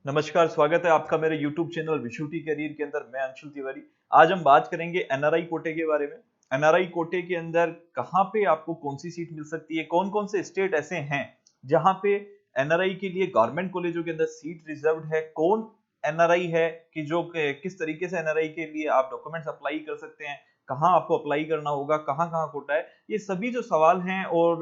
नमस्कार, स्वागत है आपका मेरे YouTube चैनल विशुटी करियर के अंदर। मैं अंशुल तिवारी। आज हम बात करेंगे एनआरआई कोटे के बारे में। एनआरआई कोटे के अंदर कहाँ पे आपको कौन सी सीट मिल सकती है, कौन-कौन से स्टेट ऐसे हैं जहाँ पे एनआरआई के लिए गवर्नमेंट कॉलेजों के अंदर सीट रिजर्व्ड है, कौन एनआरआई है कि जो किस तरीके से एनआरआई के लिए आप डॉक्यूमेंट्स अप्लाई कर सकते हैं, कहाँ आपको अप्लाई करना होगा, कहाँ-कहाँ कोटा है। ये सभी जो सवाल हैं और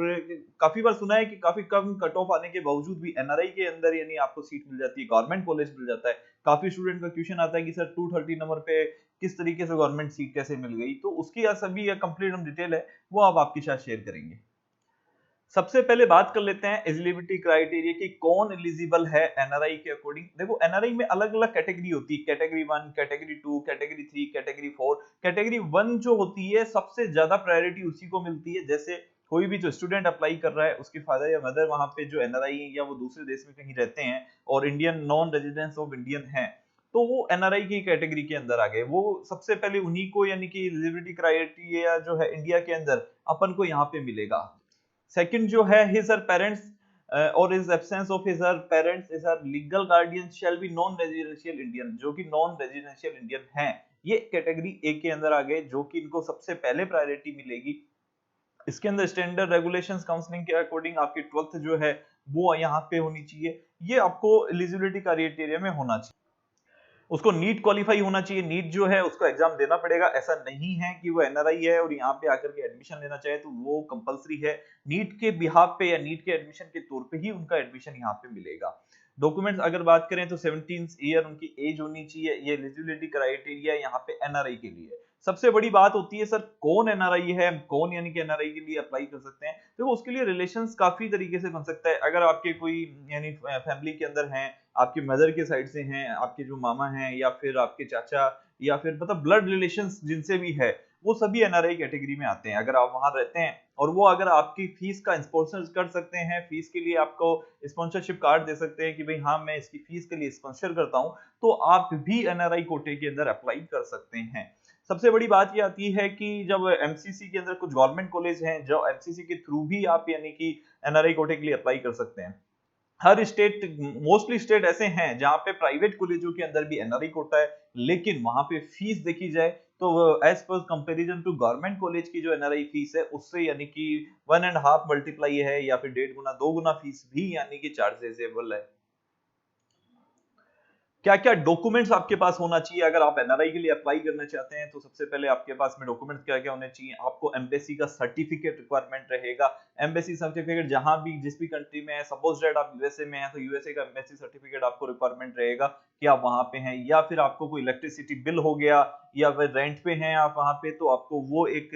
काफ़ी बार सुना है कि काफ़ी कम कट ऑफ आने के बावजूद भी एनआरआई के अंदर यानी आपको सीट मिल जाती है, गवर्नमेंट कॉलेज मिल जाता है। काफ़ी स्टूडेंट का क्वेश्चन आता है कि सर 230 नंबर पे किस तरीके से गवर्नमेंट सीट कैसे मिल गई? तो उसकी सभी कंप्लीट हम डिटेल है, वो आप आपके साथ शेयर करेंगे। सबसे पहले बात कर लेते हैं एलिजिबिलिटी क्राइटेरिया कि कौन एलिजिबल है एनआरआई के अकॉर्डिंग। देखो एनआरआई में अलग-अलग कैटेगरी होती है, category 1, category 2, category 3, category 4। Category 1 जो होती है सबसे ज्यादा प्रायोरिटी उसी को मिलती है। जैसे कोई भी जो स्टूडेंट अप्लाई कर रहा है उसके फादर या मदर वहां पे जो एनआरआई या वो दूसरे देश में कहीं रहते हैं और Indian non residence of Indian है, तो वो एनआरआई की कैटेगरी के अंदर आ गए। वो सबसे पहले उन्हीं को यानी कि एलिजिबिलिटी क्राइटेरिया जो है इंडिया के अंदर अपन को यहाँ पे मिलेगा। सेकंड जो है हिज हर पेरेंट्स और is absence of his her parents is her legal guardian shall be non residential Indian, जो कि नॉन रेजिडेंशियल इंडियन हैं। ये कैटेगरी ए के अंदर आ गए जो कि इनको सबसे पहले प्रायोरिटी मिलेगी। इसके अंदर स्टैंडर्ड रेगुलेशंस काउंसलिंग के अकॉर्डिंग आपकी 12th जो है वो यहाँ पे होनी चाहिए। ये आपको एलिजिबिलिटी क्राइटेरिया में होना चाहिए। उसको नीट क्वालिफाई होना चाहिए, नीट जो है उसको एग्जाम देना पड़ेगा। ऐसा नहीं है कि वो एनआरआई है और यहाँ पे आकर के एडमिशन लेना चाहे तो वो कंपलसरी है। नीट के बिहाफ पे या नीट के एडमिशन के तौर पे ही उनका एडमिशन यहाँ पे मिलेगा। डॉक्यूमेंट्स अगर बात करें तो 17 ईयर उनकी एज होनी चाहिए। ये एलिजिबिलिटी क्राइटेरिया यहाँ पे एनआरआई के लिए। सबसे बड़ी बात होती है सर कौन एनआरआई है, कौन यानी कि एनआरआई के लिए अप्लाई कर सकते हैं। तो उसके लिए रिलेशंस काफी तरीके से बन सकता है। अगर आपके कोई यानी फैमिली के अंदर हैं, आपकी मदर के साइड से हैं, आपके जो मामा हैं या फिर आपके चाचा या फिर मतलब ब्लड रिलेशंस जिनसे भी है, वो सभी एनआरआई कैटेगरी में आते हैं। अगर आप वहां रहते हैं और वो अगर आपकी फीस का स्पॉन्सर कर सकते हैं, फीस के लिए आपको स्पॉन्सरशिप कार्ड दे सकते हैं कि भाई हाँ मैं इसकी फीस के लिए स्पॉन्सर करता हूं, तो आप भी एनआरआई कोटे के अंदर अप्लाई कर सकते हैं। सबसे बड़ी बात ये आती है कि जब एमसीसी के अंदर कुछ गवर्नमेंट कॉलेज हैं जो एमसीसी के थ्रू भी आप यानी कि एनआरआई कोटे के लिए अप्लाई कर सकते हैं। हर स्टेट मोस्टली स्टेट ऐसे हैं जहां पे प्राइवेट कॉलेजों के अंदर भी एनआरआई कोटा है, लेकिन वहां पे फीस देखी जाए तो as per comparison to government college की जो एनआरआई फीस है उससे यानी कि 1.5 मल्टीप्लाई है या फिर 1.5 गुना 2 गुना फीस भी यानी कि चार्जेजेबल है। क्या-क्या डॉक्यूमेंट्स आपके पास होना चाहिए अगर आप एनआरआई के लिए अप्लाई करना चाहते हैं? तो सबसे पहले आपके पास में डॉक्यूमेंट्स क्या-क्या होने चाहिए? आपको एम्बेसी का सर्टिफिकेट रिक्वायरमेंट रहेगा। एम्बेसी सर्टिफिकेट जहां भी जिस भी कंट्री में है, सपोज दैट आप यूएसए में हैं तो यूएसए का एम्बेसी सर्टिफिकेट आपको रिक्वायरमेंट रहेगा कि आप वहां पे हैं। या फिर आपको कोई इलेक्ट्रिसिटी बिल हो गया या फिर रेंट पे हैं आप वहां पे, तो आपको वो एक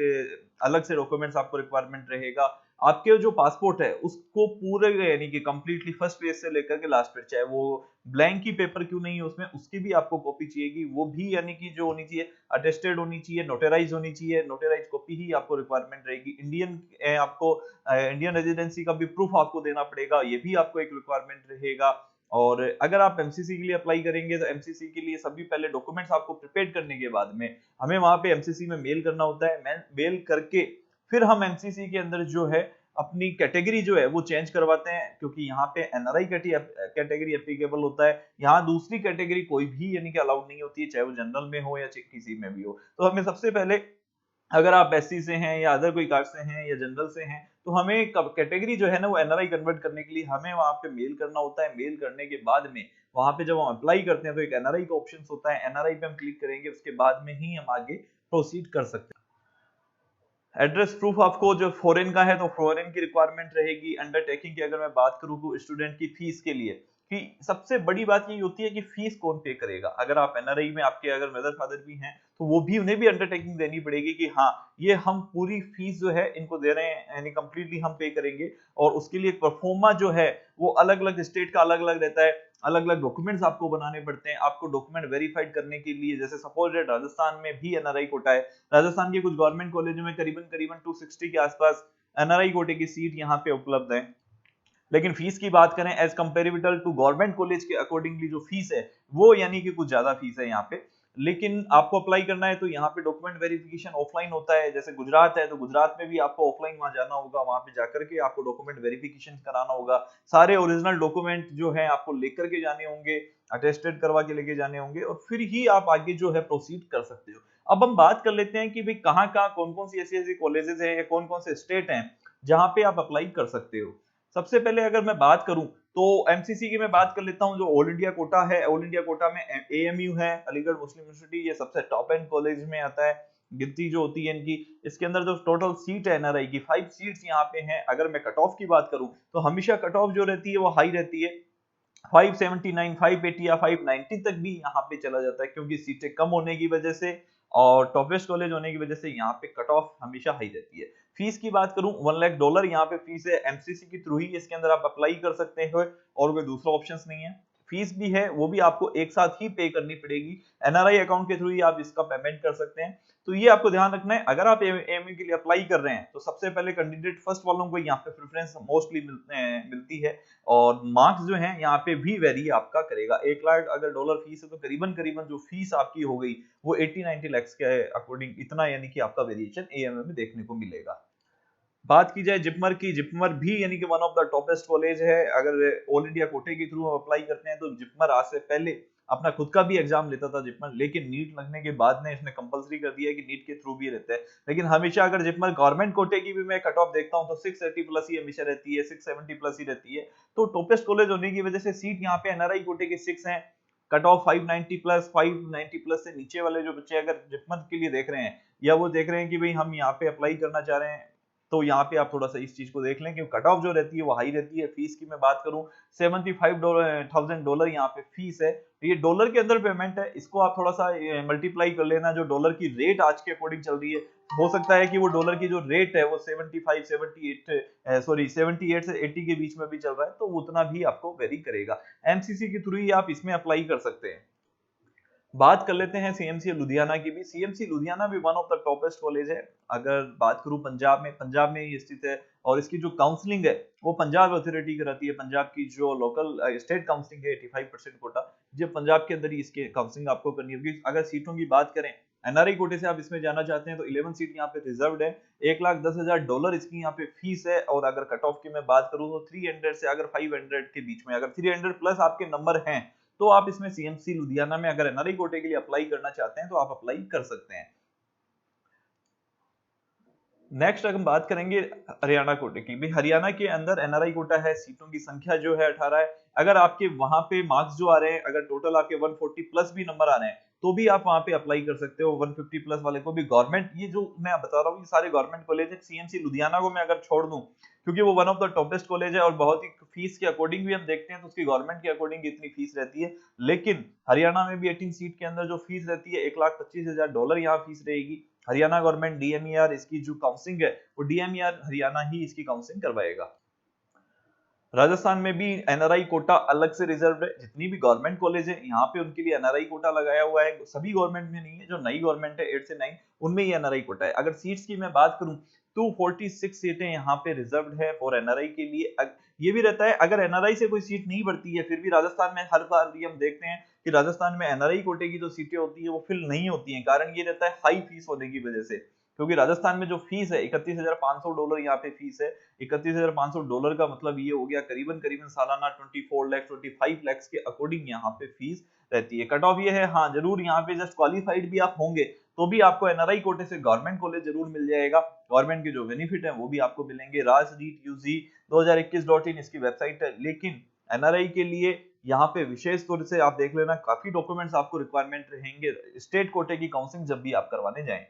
अलग से डॉक्यूमेंट्स आपको रिक्वायरमेंट रहेगा। आपके जो पासपोर्ट है उसको पूरे यानी कि कंप्लीटली फर्स्ट पेज से लेकर के लास्ट पेज, चाहे वो ब्लैंक की पेपर क्यों नहीं है उसमें, उसकी भी आपको कॉपी चाहिएगी। वो भी यानी कि जो होनी चाहिए अटेस्टेड होनी चाहिए, नोटराइज होनी चाहिए। नोटराइज कॉपी ही आपको रिक्वायरमेंट रहेगी। इंडियन आपको इंडियन रेजिडेंसी का भी प्रूफ आपको देना पड़ेगा, ये भी आपको एक रिक्वायरमेंट रहेगा। और अगर आप एमसीसी के लिए अप्लाई करेंगे तो एमसीसी के लिए सभी पहले डॉक्यूमेंट्स आपको प्रिपेयर करने के बाद में हमें वहां पे एमसीसी में मेल करना होता है। मेल करके फिर हम एमसीसी के अंदर जो है अपनी कैटेगरी जो है वो चेंज करवाते हैं, क्योंकि यहाँ पे एनआरआई कैटेगरी एप्लीकेबल होता है। यहाँ दूसरी कैटेगरी कोई भी यानी कि अलाउड नहीं होती है, चाहे वो जनरल में हो या किसी में भी हो। तो हमें सबसे पहले अगर आप एससी से हैं या अदर कोई कास्ट से हैं या जनरल से हैं, तो हमें कैटेगरी जो है ना वो एनआरआई कन्वर्ट करने के लिए हमें वहां पे मेल करना होता है। मेल करने के बाद में वहां पे जब हम अप्लाई करते हैं तो एक एनआरआई का ऑप्शन होता है, एनआरआई पे हम क्लिक करेंगे, उसके बाद में ही हम आगे प्रोसीड कर सकते हैं। एड्रेस प्रूफ आपको जो फॉरेन का है तो फॉरेन की रिक्वायरमेंट रहेगी। अंडरटेकिंग की अगर मैं बात करूं तो स्टूडेंट की फीस के लिए कि सबसे बड़ी बात ये होती है कि फीस कौन पे करेगा। अगर आप एनआरआई में आपके अगर मदर फादर भी हैं तो वो भी उन्हें भी अंडरटेकिंग देनी पड़ेगी कि हाँ ये हम पूरी फीस जो है इनको दे रहे हैं यानी कंप्लीटली हम पे करेंगे। और उसके लिए परफॉर्मा जो है वो अलग अलग स्टेट का अलग अलग रहता है, अलग अलग डॉक्यूमेंट्स आपको बनाने पड़ते हैं। आपको डॉक्यूमेंट वेरीफाइड करने के लिए जैसे सपोज राजस्थान में भी एनआरआई कोटा है, राजस्थान के कुछ गवर्नमेंट कॉलेजों में करीबन करीबन 260 के आसपास एनआरआई कोटे की सीट यहाँ पे उपलब्ध है। लेकिन फीस की बात करें as comparable to government college के अकॉर्डिंगली जो फीस है वो यानी कि कुछ ज्यादा फीस है यहाँ पे। लेकिन आपको अप्लाई करना है तो यहाँ पे डॉक्यूमेंट वेरिफिकेशन ऑफलाइन होता है। जैसे गुजरात है तो गुजरात में भी आपको ऑफलाइन वहां जाना होगा, वहां पे जाकर के आपको डॉक्यूमेंट वेरिफिकेशन कराना होगा। सारे ओरिजिनल डॉक्यूमेंट जो है आपको लेकर के जाने होंगे, अटेस्टेड करवा के लेके जाने होंगे, और फिर ही आप आगे जो है प्रोसीड कर सकते हो। अब हम बात कर लेते हैं कि भाई कहाँ कहाँ कौन कौन सी ऐसी ऐसी कॉलेजेस है या कौन कौन से स्टेट हैं जहां पे आप अप्लाई कर सकते हो। सबसे पहले अगर मैं बात करूं तो एमसीसी की मैं बात कर लेता हूं, जो ऑल इंडिया कोटा है। ऑल इंडिया कोटा में एएमयू है, अलीगढ़ मुस्लिम यूनिवर्सिटी, ये सबसे टॉप एंड कॉलेज में आता है। गिनती जो होती है इनकी, इसके अंदर जो टोटल सीट है एनआरआई की 5 सीट्स यहाँ पे हैं। अगर मैं कट ऑफ की बात करूं तो हमेशा कट ऑफ जो रहती है वो हाई रहती है, 579, 580 या 590 तक भी यहाँ पे चला जाता है, क्योंकि सीटें कम होने की वजह से और टॉपेस्ट कॉलेज होने की वजह से यहाँ पे कट ऑफ हमेशा हाई रहती है। फीस की बात करूं, $1 लाख यहाँ पे फीस है। एमसीसी के थ्रू ही इसके अंदर आप अप्लाई कर सकते हो और कोई दूसरा ऑप्शन नहीं है। फीस भी है वो भी आपको एक साथ ही पे करनी पड़ेगी, एनआरआई अकाउंट के थ्रू ही आप इसका पेमेंट कर सकते हैं। तो ये आपको ध्यान रखना है। अगर आप एएमयू के लिए अप्लाई कर रहे हैं तो सबसे पहले कैंडिडेट फर्स्ट वालों को यहाँ पे प्रेफरेंस मोस्टली मिलती है, और मार्क्स जो है यहाँ पे भी वेरी आपका करेगा। 1 लाख अगर डॉलर फीस है तो करीबन करीबन जो फीस आपकी हो गई वो 80-90 लाख के अकॉर्डिंग इतना यानी कि आपका वेरिएशन एएमयू में देखने को मिलेगा। बात की जाए जिपमर की, जिपमर भी यानी कि one of the toppest college है। अगर ऑल इंडिया कोटे के थ्रू हम अप्लाई करते हैं तो जिपमर आज से पहले अपना खुद का भी एग्जाम लेता था जिपमर, लेकिन नीट लगने के बाद ने इसने कंपलसरी कर दिया है कि नीट के थ्रू भी रहता है। लेकिन हमेशा अगर जिपमर गवर्नमेंट कोटे की भी मैं कट ऑफ देखता हूं तो 680 प्लस ही हमेशा रहती है, 670 प्लस ही रहती है। तो टॉपेस्ट कॉलेज होने की वजह से सीट यहाँ पे एनआरआई कोटे के 6 हैं। कट ऑफ 590 प्लस, 590 प्लस से नीचे वाले जो बच्चे अगर जिपमर के लिए देख रहे हैं या वो देख रहे हैं कि भाई हम यहाँ पे अप्लाई करना चाह रहे हैं, तो यहाँ पे आप थोड़ा सा इस चीज को देख लें कि कट ऑफ जो रहती है वो हाई रहती है। फीस की मैं बात करूं, $75,000 यहाँ पे फीस है। तो ये डॉलर के अंदर पेमेंट है, इसको आप थोड़ा सा मल्टीप्लाई कर लेना। जो डॉलर की रेट आज के अकॉर्डिंग चल रही है, हो सकता है कि वो डॉलर की जो रेट है वो 75 78 सॉरी 78 से 80 के बीच में भी चल रहा है, तो उतना भी आपको वेरी करेगा। एमसीसी के थ्रू ही आप इसमें अप्लाई कर सकते हैं। बात कर लेते हैं सीएमसी लुधियाना की भी। सीएमसी लुधियाना भी one of the toppest college है। अगर बात करूं पंजाब में, पंजाब में ये स्थित है, और इसकी जो काउंसलिंग है वो पंजाब अथॉरिटी कराती है। पंजाब की जो लोकल स्टेट काउंसलिंग है 85% कोटा, जो पंजाब के अंदर ही इसके काउंसलिंग आपको करनी होगी। अगर सीटों की बात करें, एनआरआई कोटे से आप इसमें जाना चाहते हैं तो 11 सीट यहाँ पे रिजर्व्ड है। $1,10,000 इसकी यहाँ पे फीस है। और अगर कट ऑफ की मैं बात करूं तो 300 से अगर 500 के बीच में, अगर 300 प्लस आपके नंबर हैं तो आप इसमें सीएमसी लुधियाना में अगर एनआरआई कोटे के लिए अप्लाई करना चाहते हैं तो आप अप्लाई कर सकते हैं। नेक्स्ट अगर हम बात करेंगे हरियाणा कोटे की, भी हरियाणा के अंदर एनआरआई कोटा है, सीटों की संख्या जो है 18 है। अगर आपके वहां पे मार्क्स जो आ रहे हैं, अगर टोटल आपके 140 प्लस भी नंबर आ रहे हैं तो भी आप वहां पे अप्लाई कर सकते हो। 150 प्लस वाले को भी गवर्नमेंट, ये जो मैं बता रहा हूँ ये सारे गवर्नमेंट कॉलेज है। सीएमसी लुधियाना को मैं अगर छोड़ दूं क्योंकि वो one of the toppest college है और बहुत ही फीस के अकॉर्डिंग भी हम देखते हैं तो उसकी गवर्नमेंट के अकॉर्डिंग इतनी फीस रहती है। लेकिन हरियाणा में भी 18 सीट के अंदर जो फीस रहती है $1,25,000 यहाँ फीस रहेगी। हरियाणा गवर्नमेंट डीएमईआर इसकी जो काउंसलिंग है वो डीएमईआर हरियाणा ही इसकी काउंसलिंग करवाएगा। राजस्थान में भी एनआरआई कोटा अलग से रिजर्व है। जितनी भी गवर्नमेंट कॉलेज है यहाँ पे उनके लिए एनआरआई कोटा लगाया हुआ है। सभी गवर्नमेंट में नहीं है, जो नई गवर्नमेंट है 8 से 9 उनमें ही एनआरआई कोटा है। अगर सीट्स की मैं बात करूं तो 46 सीटें यहाँ पे रिजर्व्ड है फॉर एनआरआई के लिए। ये भी रहता है अगर एनआरआई से कोई सीट नहीं बढ़ती है, फिर भी राजस्थान में हर बार भी हम देखते हैं कि राजस्थान में एनआरआई कोटे की जो सीटें होती है वो फिल नहीं होती है। कारण ये रहता है हाई फीस होने की वजह से, क्योंकि राजस्थान में जो फीस है $31,500 यहाँ पे फीस है। $31,500 का मतलब ये हो गया करीबन करीबन सालाना 24 लाख 25 लाख के अकॉर्डिंग यहाँ पे फीस रहती है। कट ऑफ ये है, हाँ जरूर यहाँ पे जस्ट क्वालिफाइड भी आप होंगे तो भी आपको एनआरआई कोटे से गवर्नमेंट कॉलेज जरूर मिल जाएगा। गवर्नमेंट के जो बेनिफिट है वो भी आपको मिलेंगे। राजनीट यूजी 2021.in इसकी वेबसाइट है। लेकिन एनआरआई के लिए यहाँ पे विशेष तौर से आप देख लेना, काफी डॉक्यूमेंट्स आपको रिक्वायरमेंट रहेंगे स्टेट कोटे की काउंसलिंग जब भी आप करवाने जाएं।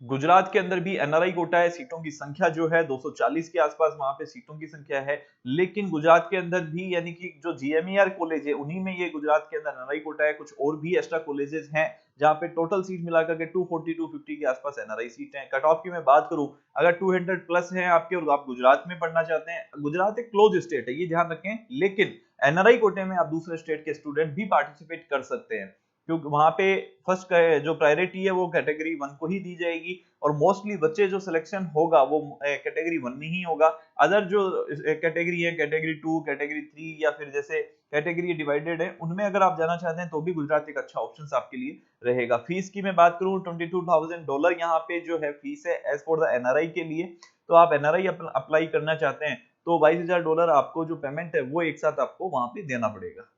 गुजरात के अंदर भी एनआरआई कोटा है। सीटों की संख्या जो है 240 के आसपास वहां पे सीटों की संख्या है। लेकिन गुजरात के अंदर भी यानी कि जो जीएमईआर कॉलेज है उन्हीं में ये गुजरात के अंदर एनआरआई कोटा है। कुछ और भी एक्स्ट्रा कॉलेजेस हैं जहां पे टोटल सीट मिलाकर के 240-250 के आसपास एनआरआई सीट है। कट ऑफ की मैं बात करूं, अगर 200 प्लस है आपके और आप गुजरात में पढ़ना चाहते हैं, गुजरात एक क्लोज स्टेट है ये ध्यान रखें, लेकिन एनआरआई कोटे में आप दूसरे स्टेट के स्टूडेंट भी पार्टिसिपेट कर सकते हैं। क्योंकि वहां पे फर्स्ट जो प्रायोरिटी है वो कैटेगरी 1 को ही दी जाएगी, और मोस्टली बच्चे जो सिलेक्शन होगा वो कैटेगरी 1 में ही होगा। अदर जो कैटेगरी है, कैटेगरी 2, कैटेगरी 3 या फिर जैसे कैटेगरी डिवाइडेड है, उनमें अगर आप जाना चाहते हैं तो भी गुजरात एक अच्छा ऑप्शन आपके लिए रहेगा। फीस की मैं बात करूं, $22,000 यहाँ पे जो है फीस है एज फॉर द एनआरआई के लिए। तो आप एनआरआई अप्लाई करना चाहते हैं तो $22,000 आपको जो पेमेंट है वो एक साथ आपको वहां पे देना पड़ेगा।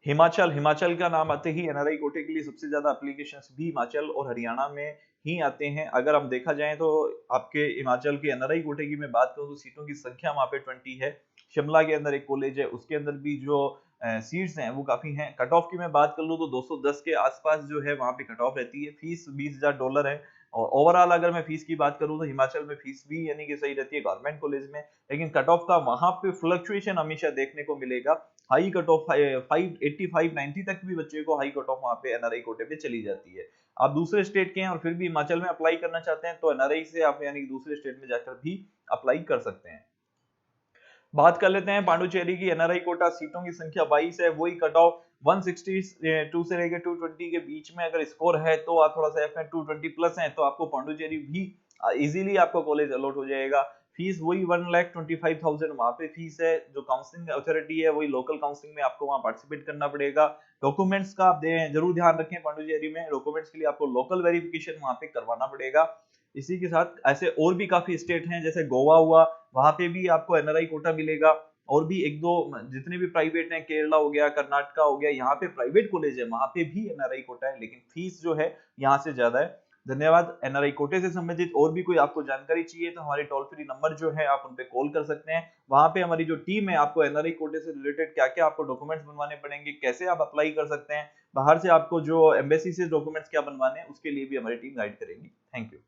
हिमाचल का नाम आते ही एनआरआई कोटे के लिए सबसे ज्यादा एप्लीकेशंस भी हिमाचल और हरियाणा में ही आते हैं। अगर हम देखा जाए तो आपके हिमाचल के एनआरआई कोटे की मैं बात करूं तो सीटों की संख्या वहां पे 20 है। शिमला के अंदर एक कॉलेज है, उसके अंदर भी जो सीट्स हैं वो काफी हैं। कट ऑफ की मैं बात कर लूं तो 210 के आसपास जो है वहां पे कट ऑफ रहती है। फीस $20,000 है। और ओवरऑल अगर मैं फीस की बात करूं तो हिमाचल में फीस भी यानी कि सही रहती है गवर्नमेंट कॉलेज में, लेकिन कट ऑफ का वहां पे फ्लक्चुएशन हमेशा देखने को मिलेगा। हाई कट ऑफ 585-90 तक भी बच्चे को हाई कट ऑफ वहां पे एनआरआई कोटे पे चली जाती है। आप दूसरे स्टेट के हैं और फिर भी हिमाचल में अप्लाई करना चाहते हैं तो एनआरआई से आप यानी कि दूसरे स्टेट में जाकर भी अप्लाई कर सकते हैं। बात कर लेते हैं पांडुचेरी की। एनआरआई कोटा सीटों की संख्या 22 है। वही कट ऑफ 162 से लेकर 220 के बीच में अगर स्कोर है तो आप थोड़ा सा एफ 220 प्लस है तो आपको पांडुचेरी भी इजीली आपको कॉलेज अलॉट हो जाएगा। फीस वही 1,25,000 वहां पे फीस है। जो काउंसलिंग अथॉरिटी है वही लोकल काउंसलिंग में आपको वहां पार्टिसिपेट करना पड़ेगा। डॉक्यूमेंट्स का आप जरूर ध्यान रखें, पांडुचेरी में डॉक्यूमेंट्स के लिए आपको लोकल वेरिफिकेशन वहां पे करवाना पड़ेगा। इसी के साथ ऐसे और भी काफी स्टेट हैं जैसे गोवा हुआ, वहां पे भी आपको एनआरआई कोटा मिलेगा। और भी एक दो जितने भी प्राइवेट हैं, केरला हो गया, कर्नाटका हो गया, यहाँ पे प्राइवेट कॉलेज है वहां पे भी एनआरआई कोटा है, लेकिन फीस जो है यहाँ से ज्यादा है। धन्यवाद। एनआरआई कोटे से संबंधित और भी कोई आपको जानकारी चाहिए तो हमारे टोल फ्री नंबर जो है आप उन पे कॉल कर सकते हैं। वहां पे हमारी जो टीम है आपको एनआरआई कोटे से रिलेटेड क्या क्या आपको डॉक्यूमेंट्स बनवाने पड़ेंगे, कैसे आप अप्लाई कर सकते हैं, बाहर से आपको जो एम्बेसी से डॉक्यूमेंट्स क्या बनवाने हैं उसके लिए भी हमारी टीम गाइड करेगी। Thank you.